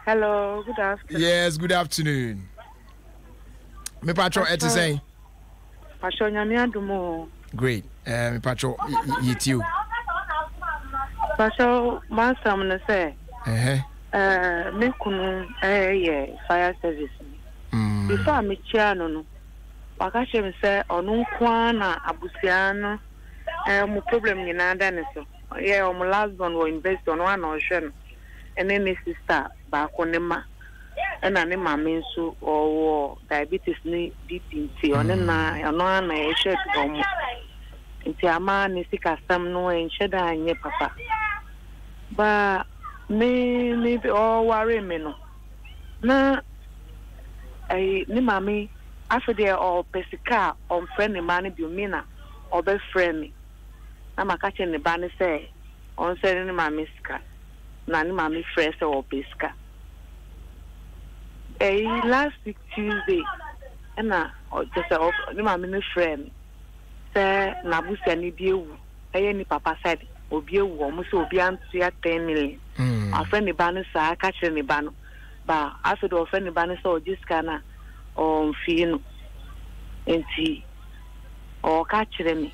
Hello, good afternoon. Yes, good afternoon. Me patro eti say. Pastor Nyame Adom. Great. Me patro you. Pastor Masam na say. Me kunu fire service. Before me chia no. Waka che me say onu kwa na abusia no mo problem nyina da ne so. Yeah, my last born will invest on one or shen. And then my sister back on the ma. And I my main so or diabetes ni BP on and I know I shed home. Into a man is sick as some no and shed and your papa. But maybe all worry me no. Na I ni mammy after they all pesica on friendly money be mina or best friend me. I'm a catching the banner say on sending my miska. Nani mammy fresh or pesca. Last week Tuesday, and just a mammy friend. Say Nabusa ni biu. Any papa said, will be a woman so be answer 10 million. Our friend the banner say catching the banner. But after the friend the banner so just kana on fino and tea or catching me.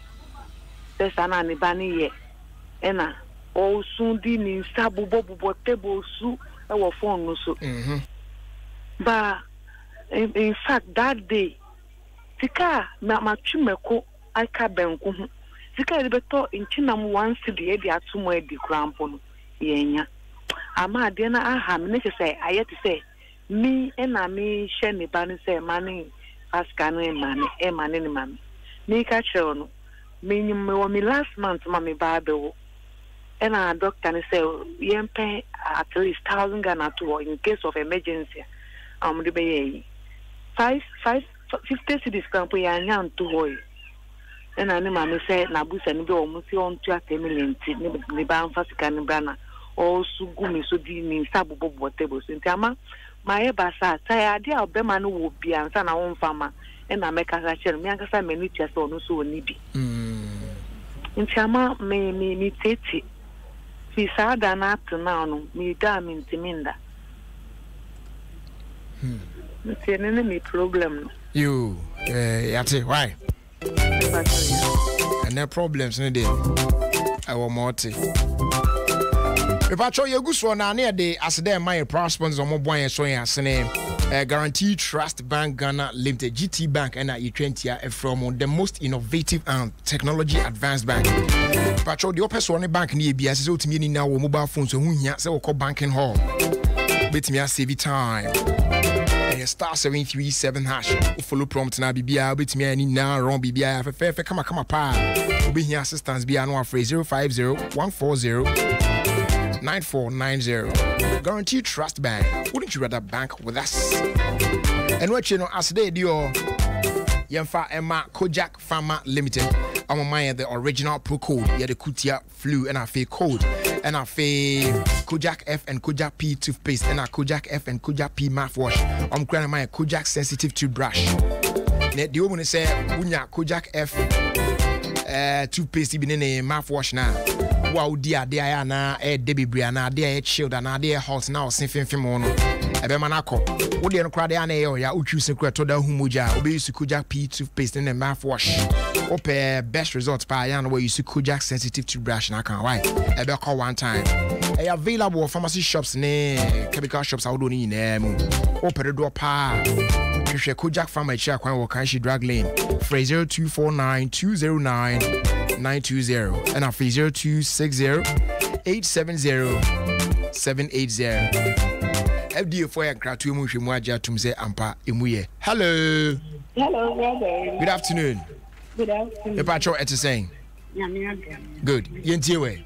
There's an anibani ye. Ena o sundi ni sabu bobu table su e wo phone no so. But in fact that day sika ma twumeko aka benku hu sika e beto inchinam once the e dia atomo e di krampo no yenya ama de na aha me ne say ayete say me ena me hye ne ba ne say mane aska no e mane ni mame me ka kire no me last month mommy Bible and our doctor say you pay at least 1,000 Ghana to in case of emergency. The bay 50 cities can pay a young to hoy. And I know mammy said Nabus and go almost on 20 million the ban fast can banner or sugumi so deeming sabu whatever. Sintama my basa say idea of the man will be and son own farmer. And I make a share me and some many just on so nibi. In Chama me tete. Si sada na to now no me da me ntiminda. It's an enemy problem. You yate why? And no problems no dey. I want more tea. Me patro ye gu so na na dey as dem my prosperous on mo boy so yan sene. Guarantee Trust Bank Ghana Limited GT Bank and U20 from the most innovative and technology advanced bank. Patrol the person bank near BS so to me now mobile phone so who here say we call banking hall. Bet me save time. And star 737 hash. Follow prompt na bibia bet me any now wrong bibia fair come pa. Obi here assistance bia no afraid 050 140 9490. Guarantee Trust Bank. Wouldn't you rather bank with us? And what you know, as they do, Yemfa Emma Kojak Pharma Limited. I'm mind the original pro code. Yeah, the Kutia flu and a fake code. And a fake Kojak F and Kojak P toothpaste. And a Kojak F and Kojak P mouthwash. I'm crying my Kojak sensitive toothbrush. Net the woman say, Unya Kojak F toothpaste even in a mouthwash now. Wow, dear, na Debbie Brianna, dear child, and dear house now, sinfin Fimono. Ebemanako, would you cry down a ya, who choose a cratoda humuja, obey Kojak P toothpaste in a mouthwash. Ope best results by Yan where you see Kojak sensitive to brush and I can't why. Ebe call one time. Available pharmacy shops, chemical shops out on in Open the door pa. Kojak Pharma Check or Kanshi Drag Lane. Fraser 249 209 920 and our 0260 870 780. FDA for a gratuity muaja to say ampa imuye. Hello. Hello, brother. Good afternoon. Good afternoon. The patrol at saying. Good. Yentiwe.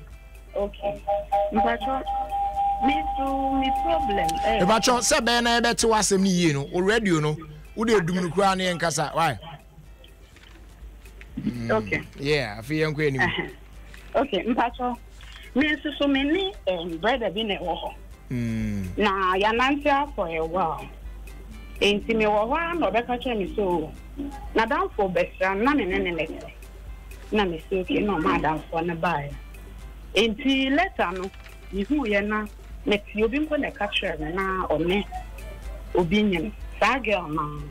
Okay. Patrol. Me problem. The patrol said Ben I bet to us me already you know. Would you do Nukrani and Casa? Why? Okay. Yeah, I feel young. Okay, Mpacho. Me so many brother been at war. Now, you're not for a while. Ain't me one or better me so. Now, down for best, none in any letter. None is okay, no madam for the buy. Ain't he letter no? You who you're not Next, you'll be going to catch her now or me. Opinion, Saga, man.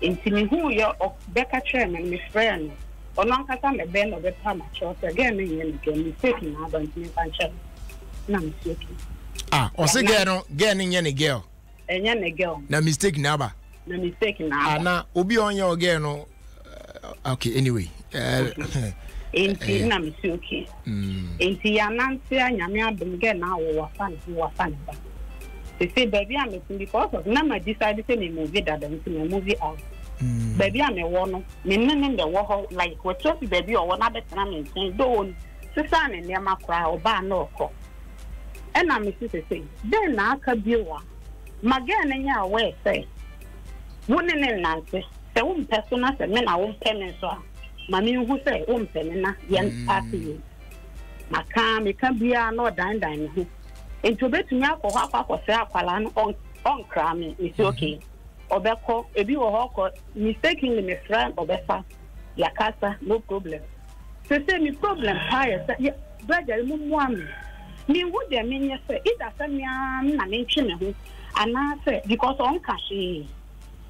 Intimate who you're Becca Chairman, Miss Friend, or long as I'm a band of the Pamacho, again, mistaken, I don't think I'm sure. No mistaken. Ah, or say, getting any girl. And any girl. No mistake, never. No mistaken. Ah, now, Obi on your girl. Okay, anyway. Ain't na misuki. Ain't ya Nancy and Yamia Bunga now or fan. They say, baby, I'm missing because of Nama decided to make a movie that I'm a movie out. Baby, I'm a one, meaning in the war like what just baby or one other time in don't. Susan and Yama cry or bar no cock. And I'm Mrs. Say, then I could be one. Magan and ya way say, wouldn't in Nancy, the one person as a man I won't tell me so. Mammy who say, penina, young party. I can't be a no dine. Into bet me for half or say, on cramming, it's okay. Or Becco, if you were mistakenly Miss Ram or Bessa, Yakasa, no problem. The same problem, higher, brother, one. Me would they mean, yes, sir, it doesn't mean I'm mentioning, and I say, because on Kashi.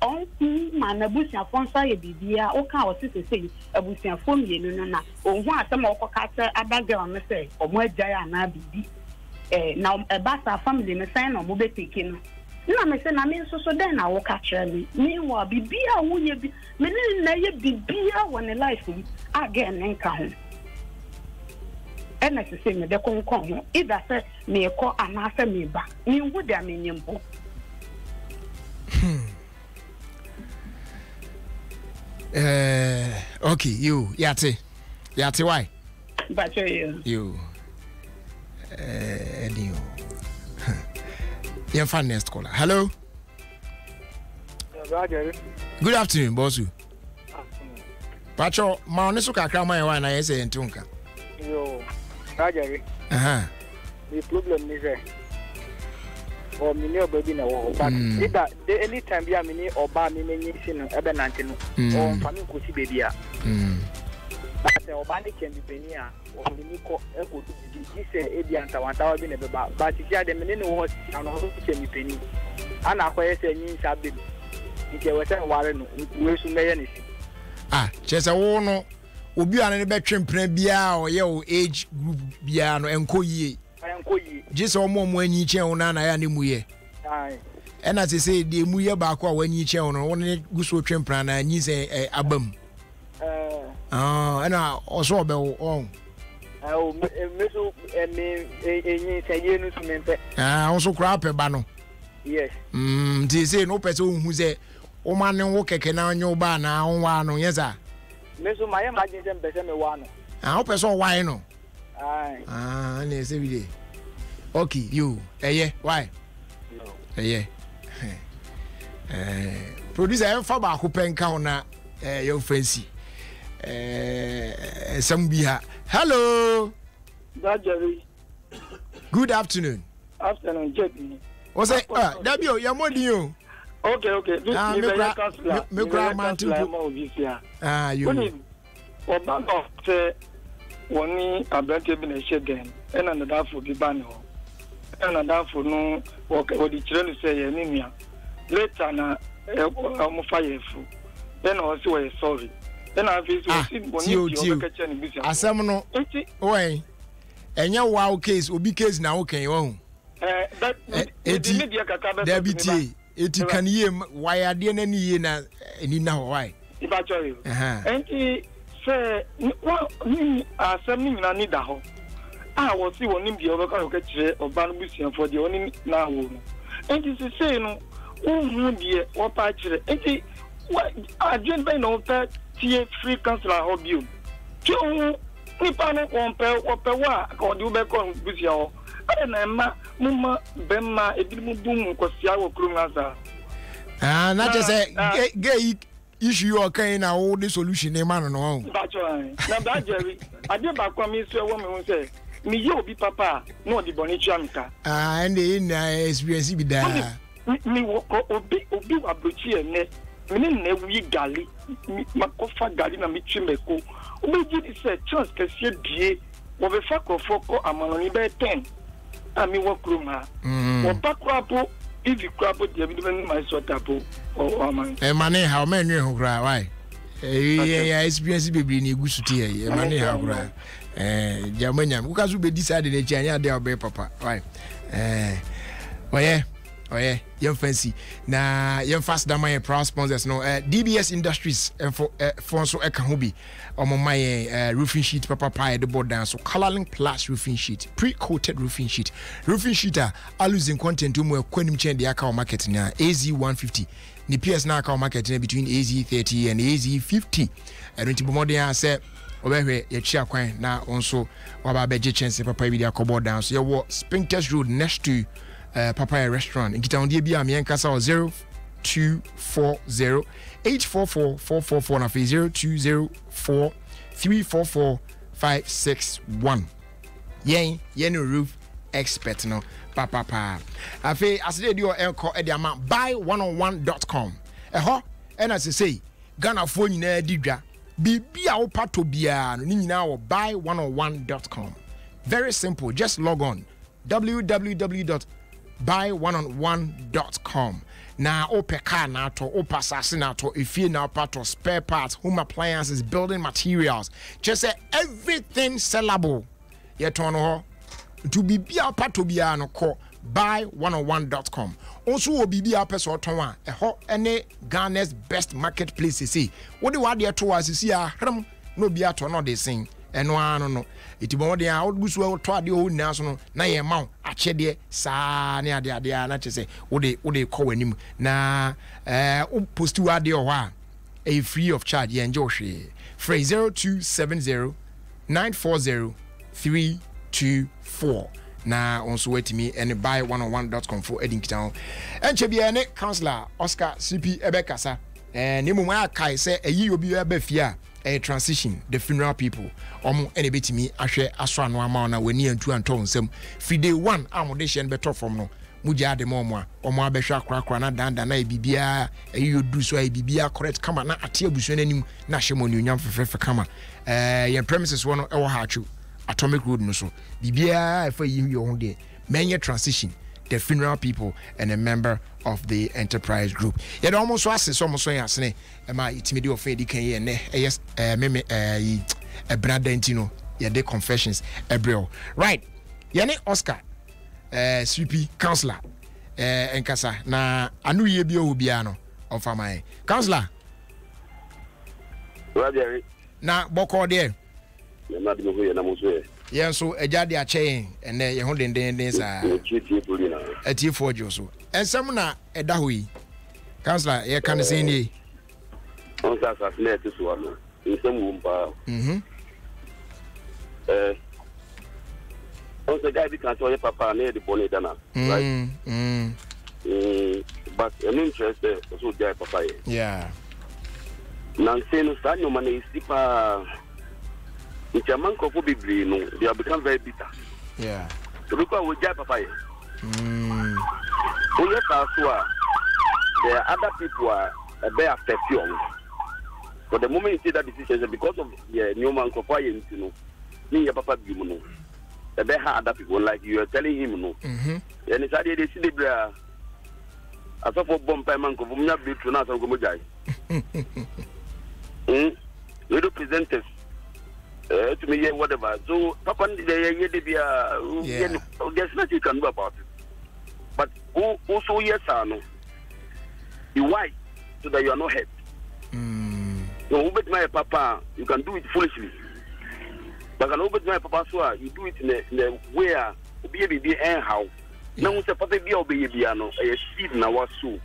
On man a bush of one side, Bibia, or cow, sister say, a bush of phone, you know, or what some of catcher a background, say, or more Diana BD. Now a bassa family, may sign or mobile taking. No, I say, I mean, so then I will catch me. Meanwhile, Bibia, will you be, many Bibia when a life again and come. And I say, me, the con, either say, me a call and answer me back. Me would I mean, you. Okay, you, Yati, why? But you, you, your funniest caller. Hello. Good afternoon, Bossu. Pacho, Maunisuka Krama, and I say in Tunka. Yo, Rajari. The problem is or mini or baby no, but the anytime be a mini or bar me sin or Ebenantino or family could see baby. But the organic can be penny or Minico Echo, he said, Edian, 1,000 about, but if you had the minute was and also can be penny. And I quite say, means I've been. If you were warren, we should make anything. Ah, just a wono. Obi an be twempena bia o ye o age group bia no enkoyie just omo mo anyi chen una na ya ne muye and as say the muye ba ko wanyi chen no won guso twempena na anyi se abam and also be on meso enyi se ye nu sumente also crap ba no yes ti say no person hu say o ma ne wo keke na anyo ba na onwa no yesa meso my imagine them person me one o person why no aye na say we dey okay you why no producer fa ba ko pen count na your fancy some be ha hello Jerry. Good afternoon Jerry. What's that Dabio your money you okay me grab man too you Obama say woni abante bi na she den and another for bi ban ho and another for no work odi kire no say ye nua later na mo fire fu then also we sorry then I feel so boni bi o ka che ni bi sia asem no oi enya wow case obi case na wo kan wo that the media kaka be deputy eti kan ye why ade na ni ye na ni na why iba choyo enti say ni asem ni na ni da ho wo si woni bi o ka ka kire oba no busian for de oni na wo no enti say no hu die wo pa kire enti adwen be no pa tie free councilor ho bio ti o ni pa no won pe wa ka de be ko busian ho na ma mumma bemma ebimu bum kwasia wo krum asa na je say gay issue okay na all the solution e man no na ba Jerry ade ba kwa mi so wo me say mi ye obi papa no di boni chiamka and in experience bi da mi obi wa brochi ene mi na wi gali makofa gali na mi chimeko obi ji say chance kese bie wo be fa ko amano ni be 10 I mean, what room? What back up? If you crap with them, my sort of or man. And money, how many who cry? Why? Yeah, experience be ni gusuti here. Money, how cry? Jamania, who can be decided a Jania there, be papa. Why? Oh yeah, young fancy. Now, young fast than my proud sponsors. No, DBS Industries and for so Ekahubi on my roofing sheet, papa pie the board down. So coloring plus roofing sheet, pre-coated roofing sheet. Roofing sheet are losing content to more quantum change the account market now. AZ 150. The PS now account market between AZ 30 and AZ 50. And into more than I said. Over your chair coin now also about better chance papa video cupboard down. So you Spintex Road next to Papaya Restaurant in Kita on DBA me Kasa 0240 844 444 na 0204 344 561. Yen roof expert no papa. Afi asede di o enko e di ama buy1on1.com. Eho and as I say Ghana phone nyina di dwa bibia wo pato bia no nyina wo buy1on1.com. Very simple, just log on www.buy1on1.com. Now ope car na to ope assassin na to ifie na pato spare parts, home appliances, building materials, just say everything sellable. Ye turn ho to bibia pato bia no call buy1on1.com. Also will be a person to any Ghana's best marketplace. See what do you to us? See no be at no they sing and no. It more than out goose well to the old national na ye mount a chedie sa near the idea not to say what they call him na post to adio wa a free of charge ye enjoy phrase 0270 940 324. Na also wait me and buy1on1.com for Edding Town. And Chebiane Councillor Oscar CP Ebekasa. And Nimuma Kai say a year will be a befia a transition, the funeral people. Any bit me, I share Aswan Wamana when near 2 and Tom some. Free 1 ammunition better from no. Muja de Momo, or more Besha Crackwana, Danda, Bibia, a you do so a Bibia correct come na at your bushing national union for Kama. Your premises one or Hachu. Atomic Road no so bibia for you own day many transition the funeral people and a member of the enterprise group yet almost was almost so yasne my itimidio of fedi kan ye ne yes meme a bradentino ye de confessions ebrel right yene Oscar CP councillor enkasa na anu ye bi obia no of my councillor na boko there. Yeah, so a jadi a chain and then you're holding days a tea for you so. And some na a dahui. Councillor, you can see any. On that assassinate this one in some womba. On the guy can tell your papa near the bonnet dana. Right? But an interest also there, papa. Yeah. Nancy, no, your money is deeper. In German coffee be no, they have become very bitter. Yeah. So look at what Papa. Yes, there are other people are very affected. But the moment you see that decision, because of the new man coffee, you know, me your Papa be no. The very other people like you are telling him no. And it's a they see the bra. As of a bomb payment of Mumia be to not go Mujai. We do presenters. To me, whatever. So, Papa, there's nothing you can do about it. But also, yes, I know. You why? So that you are not hurt. So, obey my Papa, you can do it foolishly. But can obey my Papa, so you do it in a way, be anyhow. Now, what's a Papa be obey piano, a seed in our soul.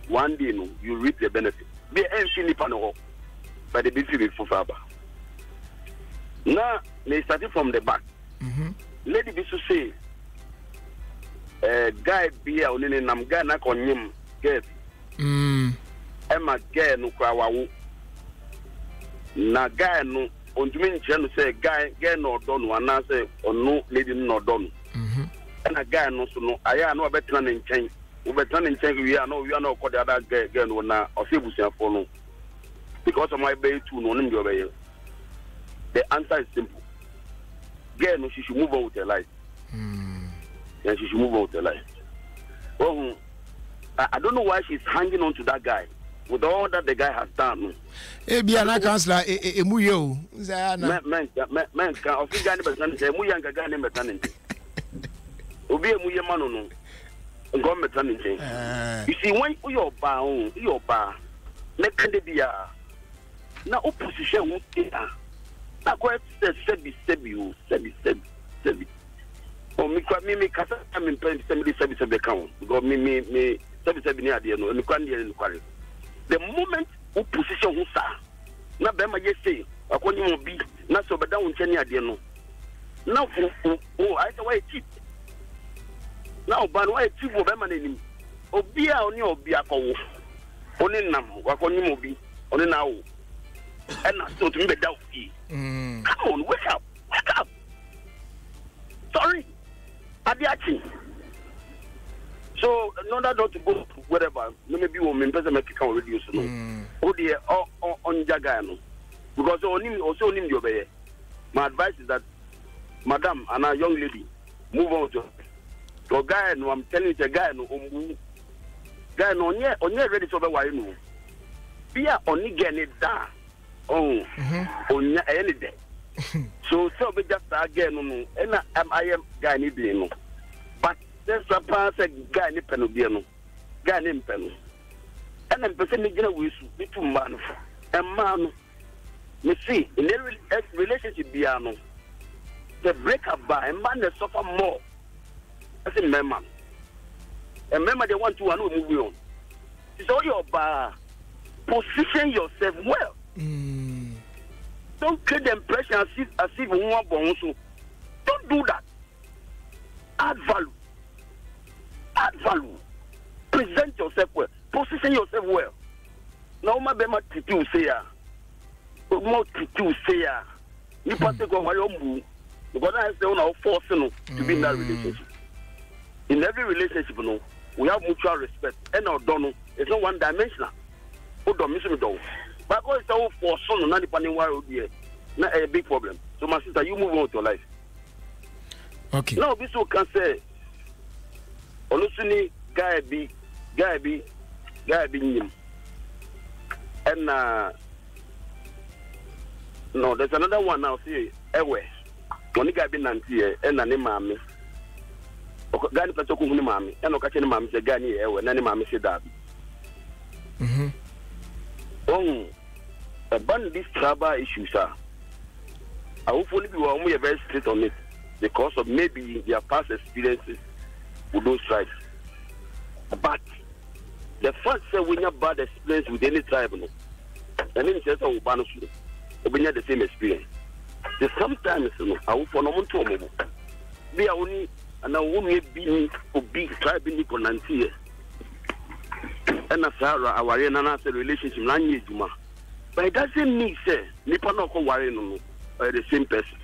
One day, no, you reap the benefit. Be any panel by the busy for Faba. Now, they started from the back. Lady Bisu say, guy be a only nam guy na on him, get. Emma guy no kwawawu. Na guy no, on to me, say, guy no done one, I say, or no lady no done. And a guy no so no, I know a better than change. We better than change, we are no called the other guy no na, or say, we follow. Because of my bay too, no name your bay. The answer is simple. Girl, no, she should move on with her life. and she should move on with her life. Well, I don't know why she's hanging on to that guy with all that the guy has done. Biana counselor, Emuyo. Man, can of guy never done it. Muyanga guy never done it. Obi Muya Manono. Government running thing. You see, when you're bound, let Candia. Now, opposition won't stay. Now, go ahead and sebi. Oh, me kasa I'm in pen 77 account. Because me 77 near the no, and the moment opposition who sa, na bema yes say, akoni mo bi, na so beda won near the no. Now, I say why cheap. Now, ban why cheap wo bema nim. Obi a oni obi akwo. Oni nam, wakoni mo bi, oni na wo. And I thought me beda ofi. Come on, wake up. Sorry. Adiachi. So, in order not to go to whatever, maybe we'll make it already. Oh, dear, on Jagano. Because also name your bay. My advice is that, Madam and our young lady, move on to a guy. No, I'm telling you, a guy, no, ready to why you know. Be only getting it down. Oh, on any day. So we just again, and I am guy no. But there's a person guy named Penubiano, guy named Penu. And I'm presenting with between man and man. You see, in every relationship, Biano, the breakup by a man that suffer more. As a man. And remember, they want to move on. It's all your bar. Position yourself well. Don't create the impression as if you want to. Don't do that. Add value. Present yourself well. Position yourself well. Now, my bema titu say ya. Mo titu say ya. You pass go my own. Because I say on force to be in that relationship. In every relationship, we have mutual respect. And our don't it's not one dimensional. Who don't miss me though. But God is all for son, not depending why here. Not a big problem. So my sister, you move on to your life. Okay. Now this one can say Olusuni guy be him. And no, there's another one now. See, Ewe. When guy be nanti and na mami. Gani pato ku mami. And okache ni mami se gani Ewe. Na ni mami se dabi. About these tribal issues, I hopefully we are very straight on it because of maybe their past experiences with those tribes. But the fact that we have bad experience with any tribe, and then it says, we have the same experience. So sometimes, I hope for no one to move. We are only, and I won't be a big tribe in the and Sarah, our relationship, but it doesn't mean, say, Nipa no ko worry no the same person.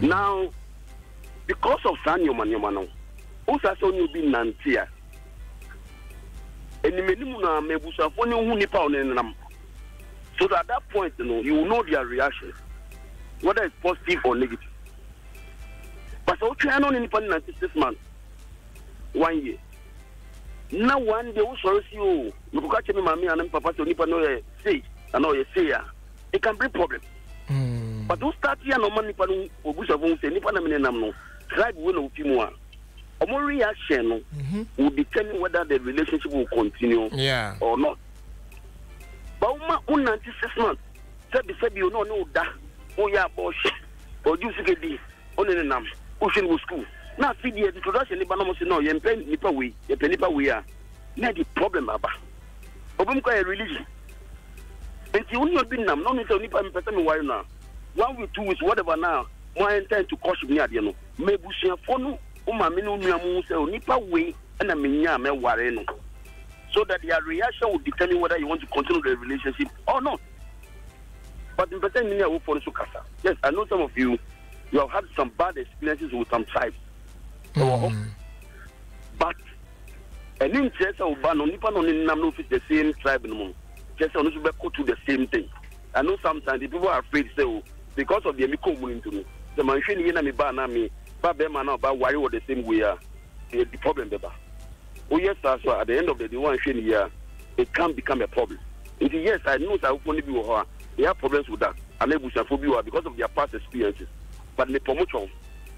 Now, because of Sanyo Manyamano, also so you be Nantia. And the minimum mebusa for no Nipa on them. So that at that point, you will know their reaction, whether it's positive or negative. But so try on in 96 months, 1 year. Now one day, also see you. You catch me, mommy, and papa, so Nipa no say, I know you say, it can bring problem. But don't start here no money for Obusa won't say, Nipa no, tribe will no few more. A more reaction will determine whether the relationship will continue or not. But 96 months, said you know that, oh yeah, bosh, or you see the only name, pushing with school. Now, feed the introduction, Libanamo say, no, you pen Nipa we are. Now the problem, Abba. Obumka religion. And you will not be nam, no need to Nipa and Petam why now. 1 week, 2 weeks, whatever now, my intent to caution me at the end. Maybe she have phone, Minu Nipa way, and a minya me wareno. So that their reaction will determine whether you want to continue the relationship or not. But in Petam, I will follow Sukasa. Yes, I know some of you have had some bad experiences with some tribes. But an interest of Bano Nippon in Namu is the same tribe in the moon. Just on to the same thing. I know sometimes the people are afraid to say, because of the Miko moving to me. The machine in me banami, Babemana, but why were the same way? the problem beba. Oh yes, that's why at the end of the day, one year, it can become a problem. And yes, I know that only be they have problems with that. And phobia because of their past experiences. But the promotion,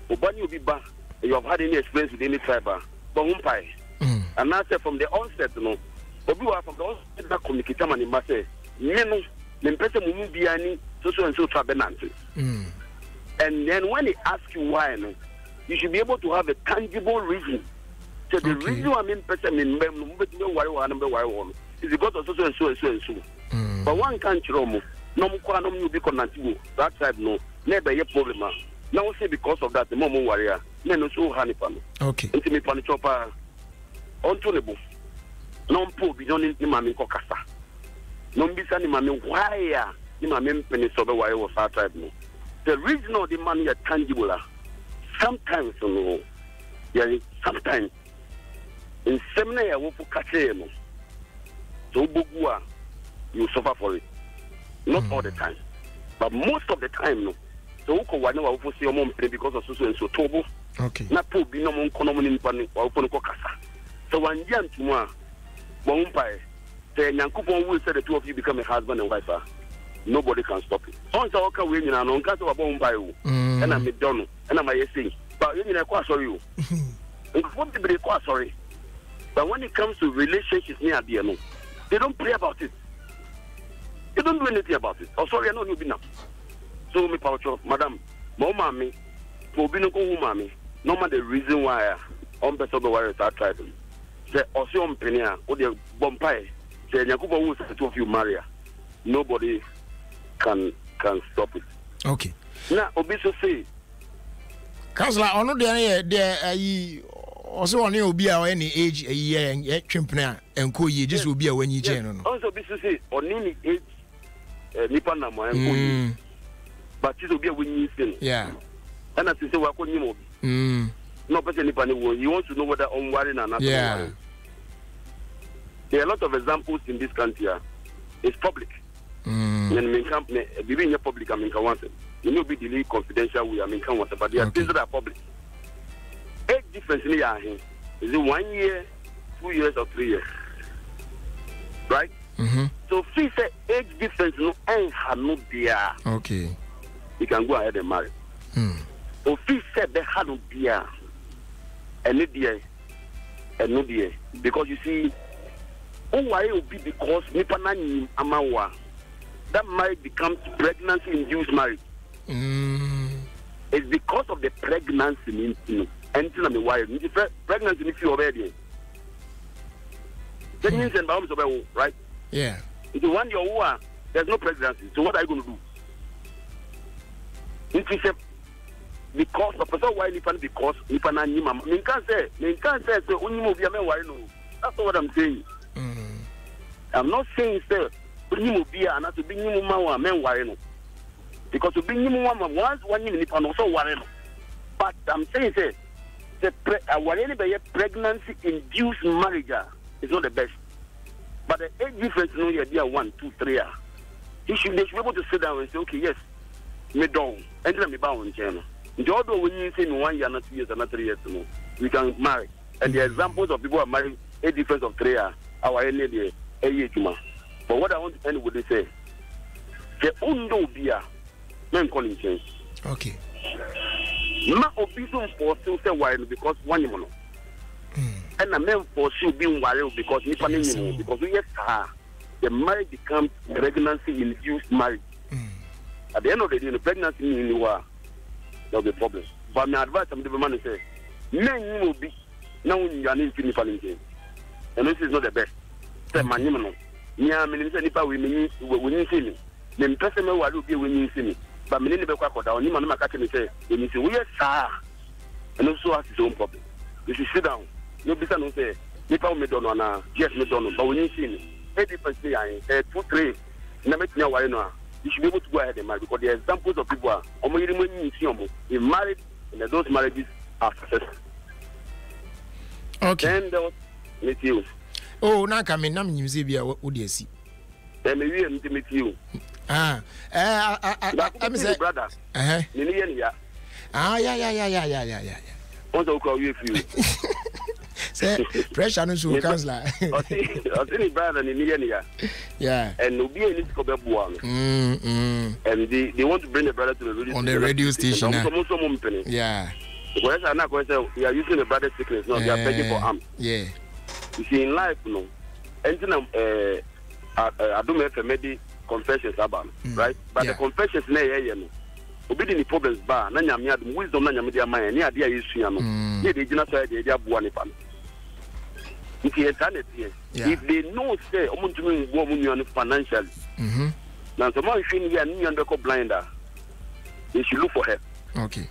Obani will be back. You have had any experience with any tribe, but umpire. And now say from the onset, no, Obiwa from the onset that communicate man in Marseille, Neno, the person will be any so and so trabenancy. And then when they ask you why, no, you should be able to have a tangible reason. So the reason I mean person in number one is because of so and so and so and so. But one can't roam. No more you be connected. That side no, never a problem. Now say because of that the moment warrior, no so honey pan. Okay. Into me pan chopper. Untonable. No po be don't ni mami kokasa. No bisa ni mami why ni mami penny sober why was our tribe no. The reason of the money is tangible. Sometimes no. Yeah, sometimes in seminar I will catch no. So bugua you suffer for it. Not all the time. But most of the time no. So who can one know for see your mom because of so and so tobo. Okay. Na po bi no mon kono mon ni or kono kokasa. So one year tomorrow, one umpire, say Yankupon will say the two of you become a husband and wife. Nobody can stop it. So I can win and on cast of a bomb by you. And I'm McDonald and I'm a saying, but you know, quite sorry. What be quite sorry. But when it comes to relationships near the they don't pray about it. They don't do anything about it. Oh, sorry, I know you've been up. So, me, madam, Mama, me, for being a mommy, no matter the reason why I'm better the warriors are trying. The Ocean Penia or the Bompire, the Yakuba who said to you, Maria. Nobody can stop it. Okay. Now, Obiso say, Councillor, I know there also on you be any age a year and yet chimpna and co ye just will be when you general. Also, Obiso say, on any age, Nipanama and but it will be a winning thing. Yeah. And as you say, what can you no person you want to know whether on worrying or not. Yeah. There are a lot of examples in this country. It's public. And within your public, I mean, you know, be delayed confidential. We but there are things that are public. Age difference in the is it 1 year, 2 years, or 3 years? Right? So, if say age difference, no, no there. Okay. You can go ahead and marry. So, if said they had no there, and no there, because you see. Why will be because Nipanani Amawa that marriage becomes pregnancy-induced marriage. It's because of the pregnancy until I'm wife. Pregnancy if you already. That means environment right? Yeah. If you want your war, there's no pregnancy. So what are you going to do? If you because the person why Nipan because Nipanani Mama. You can't say so only move your man. That's what I'm saying. I'm not saying sir, bring you be and to bring you mama men worry because to bring you mama once 1 year and also worry. But I'm saying sir, the pregnancy induced marriage is not the best. But the age difference no year 1, 2, 3 they should be able to sit down and say, okay, yes, me down and let me bow on channel. Although when you say 1 year, not 2 years, and 3 years, we can marry. And the examples of people who are married a difference of 3 years. Our energy, but what I want to end with is say, the undo beer, men calling change. Okay. Ma obiso for still say why because one you and a man for still being wild because because yes, the marriage becomes pregnancy-induced marriage. At the end of the day, the pregnancy in the war, there'll be a problem. But my advice to the man is say, men will be now you are in Philippines. And this is not the best. Say, my name, no. Yeah, I mean, nipa we see me. The person will be winning see me. But me never quite down. You man, catch me say, you see, we are sir. And also has his own problem. You should sit down. No business no say, nipa me don't know, yes me don't know. But when you see me, 80%, 2, 3, never know why no. You should be able to go ahead and marry because the examples of people are in married and those marriages are successful. Okay. Then there was meet you. Oh, now come in. I'm using be what do you see? Then maybe I'm to meet you. I'm saying brother. yeah. want to call you few. Say pressure no so counselor. I think brother in Millionaire. Yeah. And no be any scope one. And they want to bring the brother to the radio on the radio station. Yeah. Because I'm not going to say we are using the brother's sickness, no, they are begging for arms. Yeah. You see, in life, no, anything Adom FM confessions about, right? But the confessions, no, obedient the problems bar, Nanya Miad, wisdom, Nanya Media Maya, near the issue, no, they did not say they are one. If they know, say, I'm doing woman financially. Now, the man showing here, new blinder, they should look for help. Okay.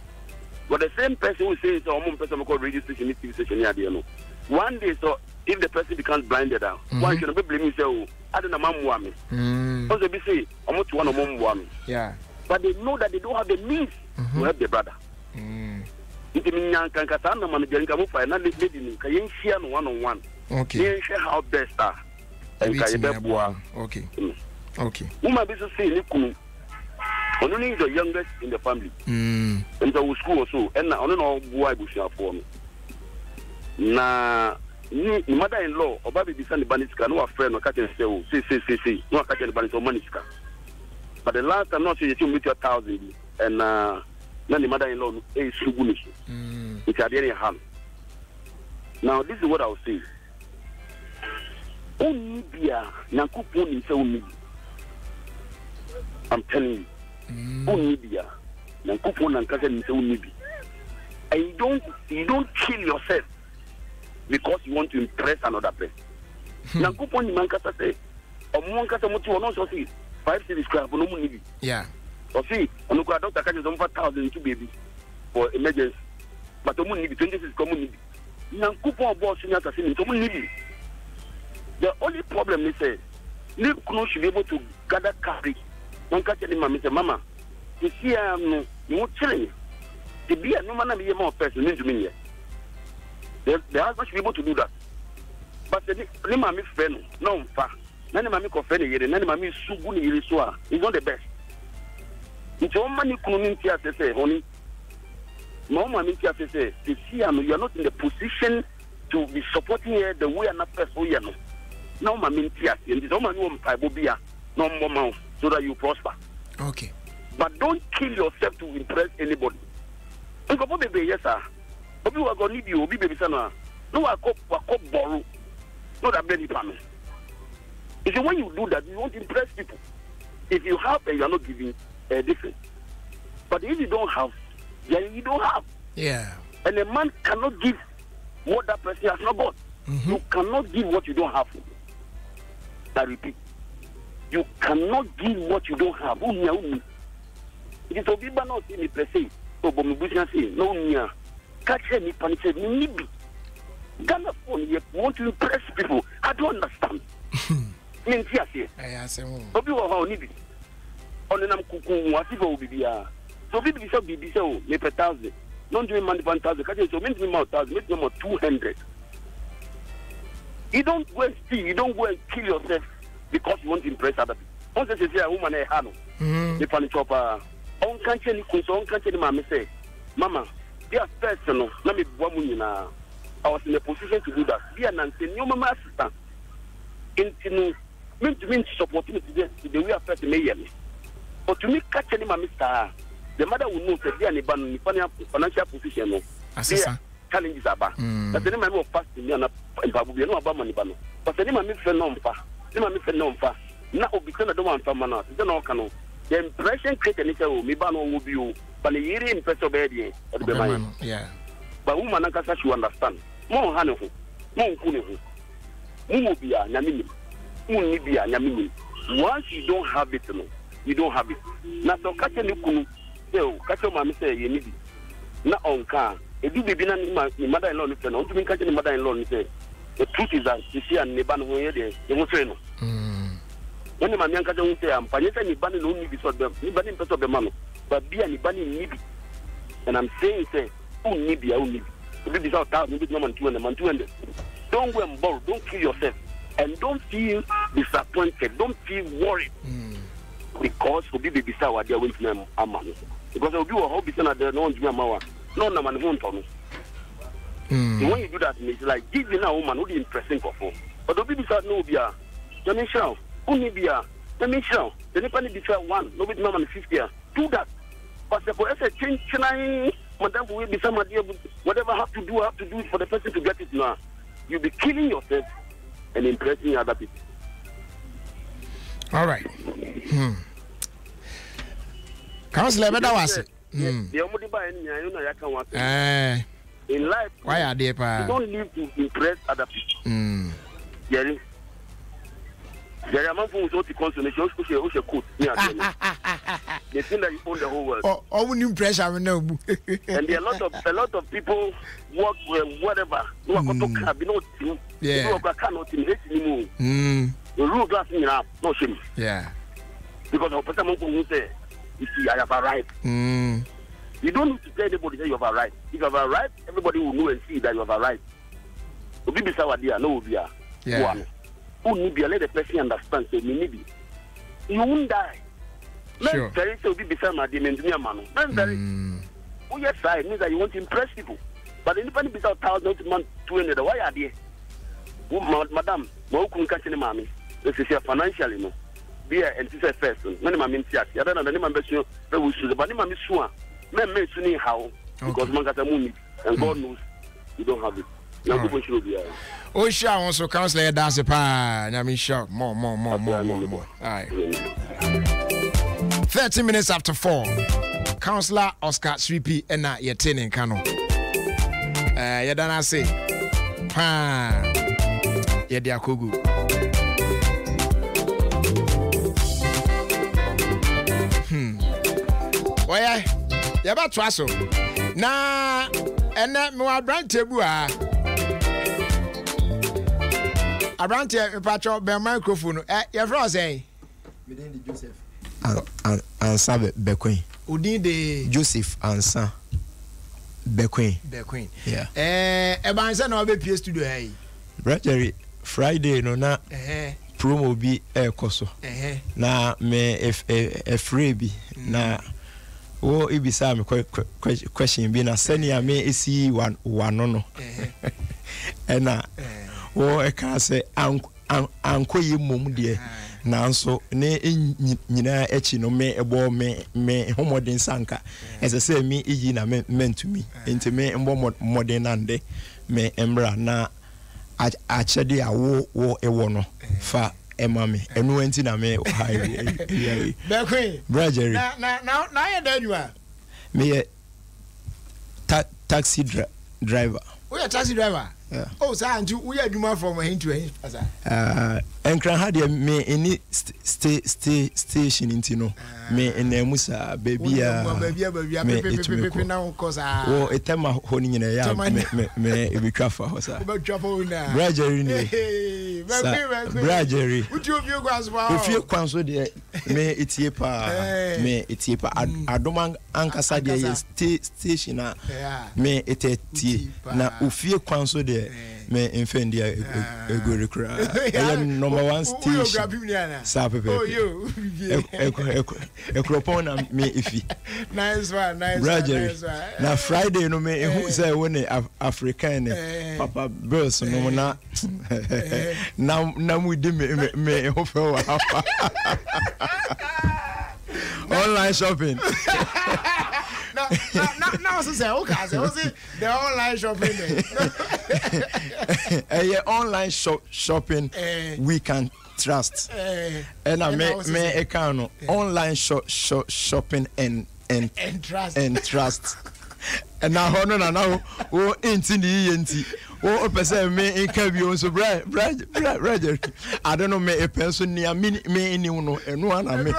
But the same person who says, "Oh, I'm person called radio station, TV station here, you know." One day, so if the person becomes blinded out, one should be blaming say, "Oh, I don't know, mom, woman." Also, they say, "I'm not one of mom, woman." Yeah. But they know that they don't have the means to help their brother. It means you can cut on the manager and come find another lady. Can you share one-on-one? Okay. You share how best are. And can you help one? Okay. Okay. Who might be so saying, only the youngest in the family. And the school also. And I don't know why we shall form. Now, mother-in-law, or baby descended Baniska, no friend, or catching say, no catching the Banis or Maniska. But the last time, not say you meet your 1,000, and then the mother-in-law is Sugunish. It's at any hand. Now, this is what I'll say. Only Bia, Nankupon is only. I'm telling you. Onibia, and coupon and cousin is only. And you don't kill yourself because you want to impress another person. Now, coupon in Mancasa say, or Moncasa Motu or also see 5 cities crab no money. Yeah. Or see, on the doctor catches on 4,000 to baby for emergency. But the money 26 community. Now, coupon boss in your casino to money. The only problem is say, Nick should be able to gather courage. Don't catch any mamma, Mama. You see, you won't tell me. To be a no man, be a more person into me. The husband should be able to do that. But the mammy friend, no, far. None of my coffee, none of my Suguni, is not the best. It's all money community, as they say, honey. No mammy, as they say, you see, you are not in the position to be supporting her the way I'm person, you know. No mammy, and this woman won't buy Bobia, no more mouth. So that you prosper. Okay. But don't kill yourself to impress anybody. Baby, yes, sir. But you are going to need you, baby, son. No, I cop borrow. Not a belly panel. You see, when you do that, you won't impress people. If you have and you are not giving, different. But if you don't have, then you don't have. Yeah. And a man cannot give what that person has not got. You cannot give what you don't have. I repeat. You cannot give what you don't have. It is a bit not in the press. So, but we say, no, near. Catch any panic, maybe. Ghana phone, you want to impress people. I don't understand. I say, but you are how need it. On an cuckoo, whatever will be there. So, we shall be so, maybe 1,000. Not doing money 1,000. Catch it, so make them 1,000, make them 200. You don't go and steal, you don't go and kill yourself. Because you want to impress other people. Once they say a woman, I have the funny chopper. On country, on country, mamma say, Mama, they are personal. Let me woman now. I was in a position to do that. Be an answer, no mama assistant. Into mean supporting the way I felt me. But to me, catch any mamma star, the mother will know that they are in financial position. Challenges are back. But the name of fasting and Babu, no about money. But the name of me for non-fa. Now, because I don't want to manage, the impression created is me ban will be you, but the year in Pesobedi or the mind. Yeah. But woman, I should understand. More Hanofu, more Kunifu, Mubia, Namini, Munibia, Namini. Once you don't have it, you don't have it. Now, so catch a new catch your mammy say, you need it. Not on car. If you be my mother-in-law, don't you mean catching the mother-in-law? The truth is that you see a Niban way there, they will train. When the man can say, I'm Panetta Niban only before them, Niban in person of the man, but be a Niban in Nibi. And I'm saying, say, oh, Nibi, only. Maybe it's 1,000, maybe it's 200. Don't go and borrow, don't kill yourself, and don't feel disappointed, don't feel worried. Because we be beside what they are waiting for. Because we do a hobby, and no one's my no man won't tell me. So when you do that, it's like giving a woman who is impressing for. But the people say no, be a dimension. Only be a dimension. The Nepal be fair one. Nobody no man 50. Do that. But the police change. Madam, will be some idea. Whatever have to do it for the person to get it now. You'll be killing yourself and impressing other people. All right. Councillor, better was it. The only buy any, I know I can want. In life, why are they? You don't live to impress other people. Jerry, I'm not going to consummation. Who's your coat? They think that you own the whole world. Oh, when you pressure, I know. And there are a lot of people work whatever. No one can talk. No team. No one cannot hate anymore. The rule glass me up. No shame. Yeah. Because the person who say, "You see, I have arrived." You don't need to tell anybody that you have arrived. If you have arrived, everybody will know and see that you have arrived. So be beside dear, no be a. Yeah. Who need be let the person understand. So maybe you won't die. Sure. Very so be beside my engineer man. Very. Oh yes, it means that you want to impress people. But independent beside 1,000 200. Why are they? Madam, no couldn't catch any mommy. This is financially no. Be a and this is first. Many mommy see. I don't know the name of the but the mommy sure. Men may soon how because man got a money and God knows you don't have it. Now people should be. Oh, sure. Also, Councillor, that's a pan. I mean, sure. More. All right. 30 minutes after 4. Councillor Oscar Sweepy and not yet 10 in Kano. You don't say. Pan. Yeah, they are Kugu. Oh, yeah. You about to so. Nah, and that more brand table. A brand table, patch up the microphone. Your friend say, within the Joseph and Sabe Bequin. Udin the Joseph and San Bequin. Yeah. A banza no be PS studio. Hey, Brother, Friday no na promo bi koso. Na me if freebie na. Oh, ibisa me question bi na senior me esi one no. Ena oh e ka say anko yi mom de na nso ne nyina echi no me ebo me homodin sanka ese say me yi na me mentumi enti me mbo modern ande me embra na achede awo ewo no fa emami enu enti na me highway brother na you dey you are me taxi driver. We are taxi driver. Yeah. Oh, sir, and we are doing from here to here. And can had me any station in no me in Musa baby now cause oh a time honing in a yard me be travel about travel now Brajery Brajery would you go as well if you Kwanso de me itiepa me itiepa Adom ankasa de station me etetie na Ofie Kwanso de me infendi a go cry number 1 station sapepe oh you ekropon me ifi nice one na Friday no me who say when African papa bills no na mu di me ho fe wa online shopping now so say okay say the online shopping online shopping we can trust and I me account online shopping and trust and now no oh enti enti oh person me interview so brother I don't know me a person near me any no and one me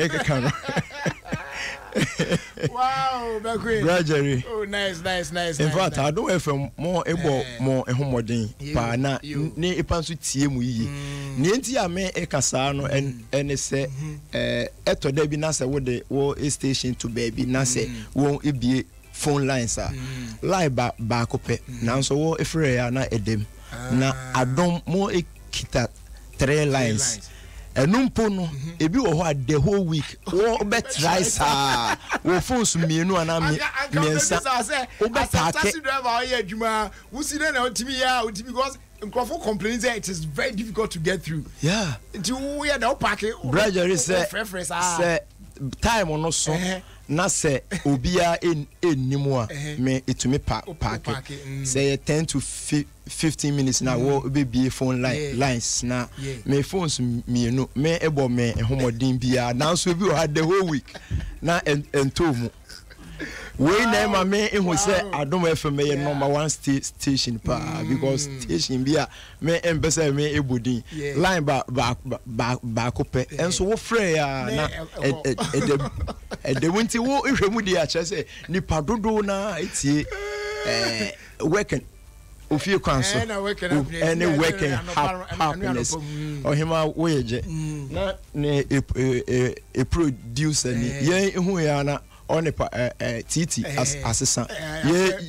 account. Wow, Brajery. Oh, nice. In fact, I don't have more homodin. Pa na ni ipansu tie mu yi. Ni enti a me ekasa no and say eto de bi na say wo station to baby na say wo ebie phone lines line ba ko pe na so wo efre ya na edem na Adom mo ekita 3 lines enumpo no ebi wo ho the whole week wo be try sa wo phones mienu ana miensa wo be take driver oye adwuma wo si na otimi ya otimi because Crawford complains that it is very difficult to get through. Yeah. Until we are now packing. Brother is say time on so na say obia enimo a me itumi pack say 10 to 15 minutes na wo be phone lines na me phones me no me ebo me homodin bia na so bi had the whole week na entomu we na ma me ehu say Adom FM ye number 1 station pa because station bia me embesa me ebodin line ba kope enso wo frɛ ya na wonti wo ehwemu dia kire say nipa dodo na etie working Ofie Kwanso any working happiness ohima wo yeje na ne a producer ni ye ehu ya na on titi assistant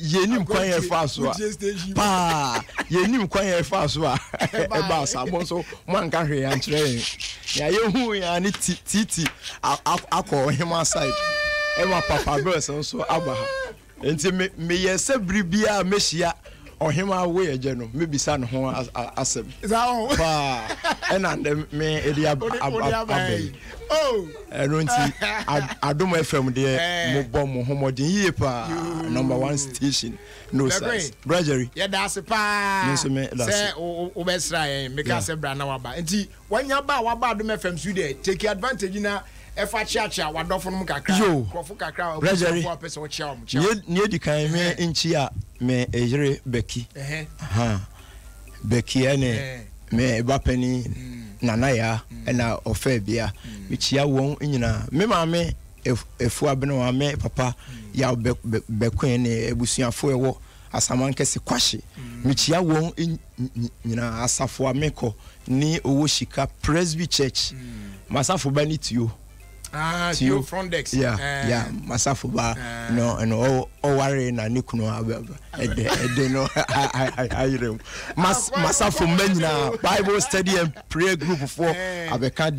ye nim kwan ye fa so pa ye nim kwan ye fa so e ba sabon so man kan hwe an kire ya ye hu ya ni titi akọ him side e ma papa bro so aba enti me ye se bribia mehia ohima wo ye je no me bisa no ho asem pa ena me edi abai oh enonti Adom FM de mo bom mo homodin yie pa number 1 station no sense bragery yeah that's pa say o be sra me ka se bra na waba enti wanya ba waba Adom FM su de take advantage na efa chiacha wadofo no kakra krofo kakra bragery o pese o chia o nie di kan me nchi a me ejere Becky Becky ene me bapani nana ya na ofa bia me chia won nyina me maame efu abeno wa me papa ya bekwen ne ebusuafo ewo asaman kese kwashi me chia won nyina asafo ameko ni owo shika Presby Church masafo bani tuo you front desk yeah masafo ba no and o worry na nikuno ababa ede no I masafo menina Bible study and prayer group for Abeka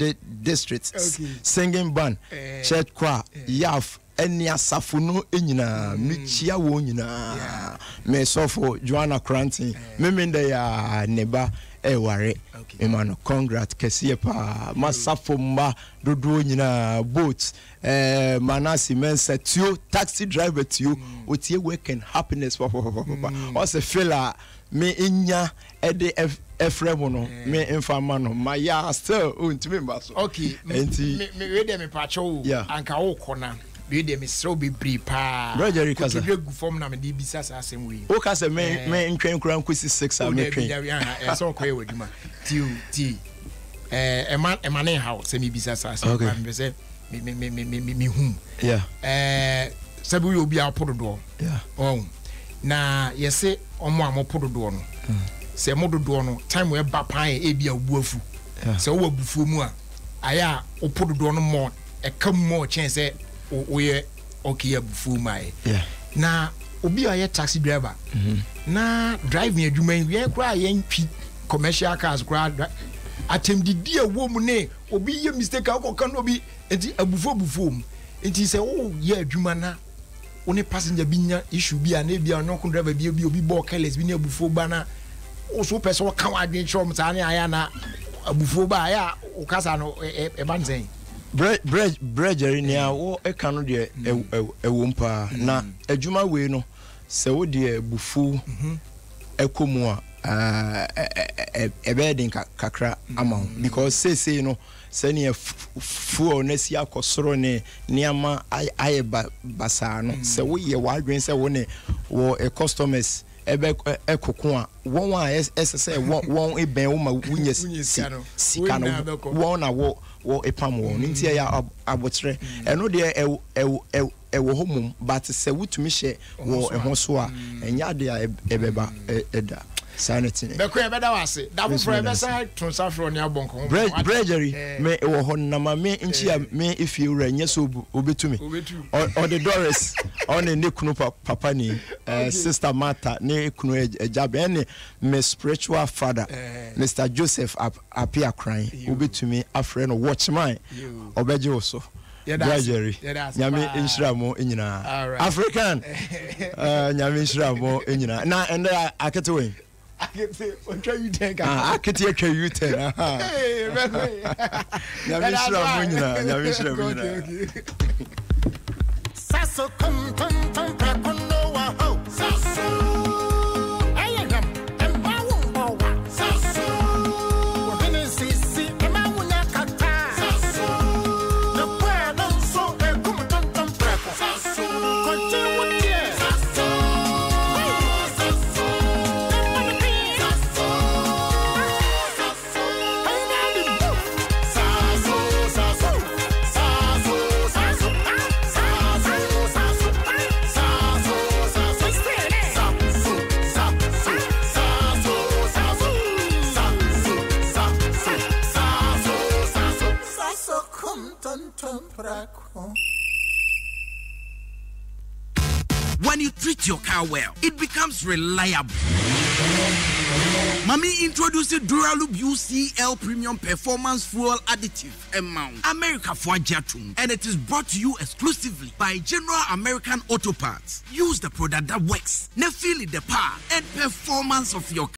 district singing band church choir yaf eni asafo no enyina michia wo nyina me sofo Joanna Cranton memenda ya neba ware emano congrats kesiye pa masafo mba dodo nyina boat manasi mensa tio taxi driver tio otie work and happiness papa o se feel me nya ede efrem no me infama no my ya still untimi mba so okay enti me we dem pacho anka wo kona we dem so be prepare Roger Kasa we go form na me di bisa sa asem we o ka se me ntwen kura nkosi 6 a me twen e so ko e waduma ti e man how se me bisa sa asem me se me hu sabu we obi apododo na yese omo amopododo no se mododo no time we ba pan e bia obuafu se wo abufu mu a aya opododo no mo e kam mo chance oye okay abufu mai na obi aye taxi driver na driving adwuma ye kra ye ntwi commercial cars kra attempt a wo ne obi ye mistake akọ no obi enti abufu mu enti se wo ye adwuma na one passenger bi nya issue bi a na bia no ko driver bi obi bo careless bi na abufu ba na o so person wo kan adwen chom ta na aya na abufu ba aya o kasa no e ban sen Bragery ni a wo eka no de ewompa na adwuma we no se wo de bufu ekomu a ebedin kakra amount because say no se ne fu na si akosoro ne niama aye basa no se wo ye wadwen se wo ne wo customers ebe ekoko a won a esse won eben wo ma wunya sika no won na wo epam wo nti ya abotre eno de wo homum but se wutumi hye wo ho so a enya de a ebeba eda sanity be ko e beda wase da foforo e be san tonsa fro ne abonko bregery me wo ho na ma me nchi a me if you ran yes obetumi or the Doris on ne kunu papa ni sister Martha ne kunu ejabe ne me spiritual father Mr. Joseph appear crying obetumi afre no watchman obeje wo so bregery nyame inshira mo enyina African nyame inshira mo enyina na and akete we I can say, what try you take? I can take you 10. Hey, Sasso come prakono wa ho. Sasso. Ayam embawu bawa. Sasso. Wogene sisi emawuna kata. Sasso. The prayer don't so e come tom prako. Sasso. Continue there. Sasso. When you treat your car well, it becomes reliable. Mami introduced Duraloop UCL Premium Performance Fuel Additive amount America for Jatum, and it is brought to you exclusively by General American Auto Parts. Use the product that works. Now feel it the power and performance of your car.